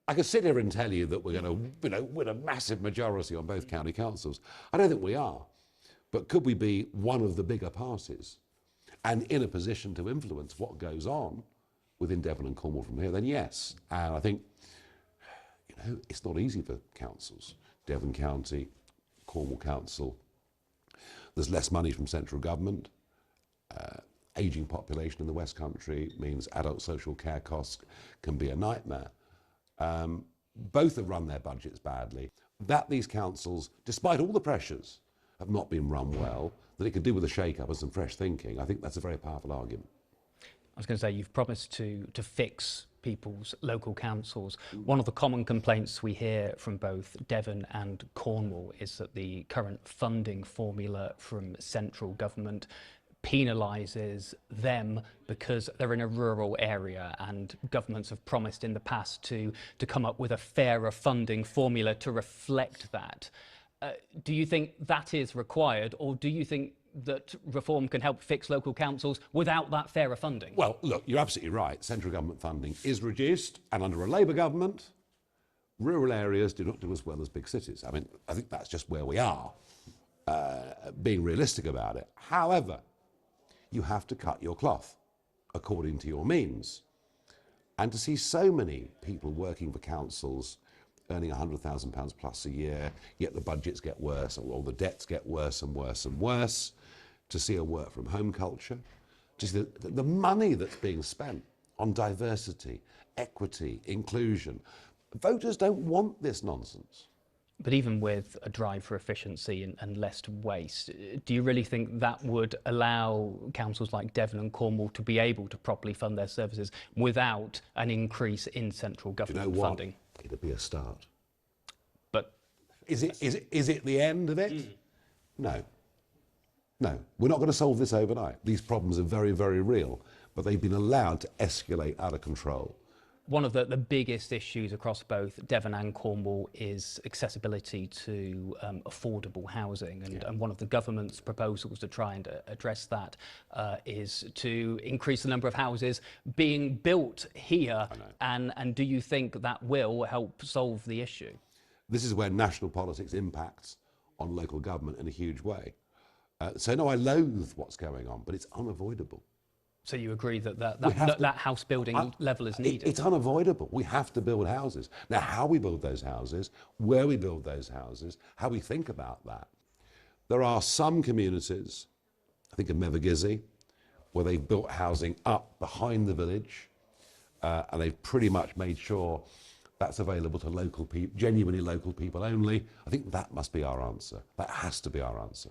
I could sit here and tell you that we're going to, win a massive majority on both county councils. I don't think we are. But could we be one of the bigger parties and in a position to influence what goes on within Devon and Cornwall from here? Then yes. And I think, it's not easy for councils. Devon County, Cornwall Council. There's less money from central government. Ageing population in the West Country means adult social care costs can be a nightmare. Both have run their budgets badly. That these councils, despite all the pressures, have not been run well, that it could do with a shake-up and some fresh thinking, I think that's a very powerful argument. I was going to say, you've promised to fix people's local councils. One of the common complaints we hear from both Devon and Cornwall is that the current funding formula from central government penalises them because they're in a rural area, and governments have promised in the past to come up with a fairer funding formula to reflect that. Do you think that is required, or do you think that reform can help fix local councils without that fairer funding? Well, look, you're absolutely right. Central government funding is reduced, and under a Labour government, rural areas do not do as well as big cities. I mean, I think that's just where we are, being realistic about it. However, you have to cut your cloth according to your means. And to see so many people working for councils earning £100,000 plus a year, yet the budgets get worse, or the debts get worse and worse and worse, to see a work from home culture, to see the money that's being spent on diversity, equity, inclusion. Voters don't want this nonsense. But even with a drive for efficiency and less waste, do you really think that would allow councils like Devon and Cornwall to be able to properly fund their services without an increase in central government funding? It'll be a start. But is it the end of it? No. No, we're not going to solve this overnight. These problems are very, very real, but they've been allowed to escalate out of control. One of the biggest issues across both Devon and Cornwall is accessibility to affordable housing, and one of the government's proposals to try and address that is to increase the number of houses being built here. And do you think that will help solve the issue? This is where national politics impacts on local government in a huge way. So no, I loathe what's going on, but it's unavoidable. So you agree that house building level is needed? It's unavoidable. We have to build houses. Now, how we build those houses, where we build those houses, how we think about that. There are some communities, I think of Mevergizy, where they've built housing up behind the village, and they've pretty much made sure that's available to local people, genuinely local people only. I think that must be our answer. That has to be our answer.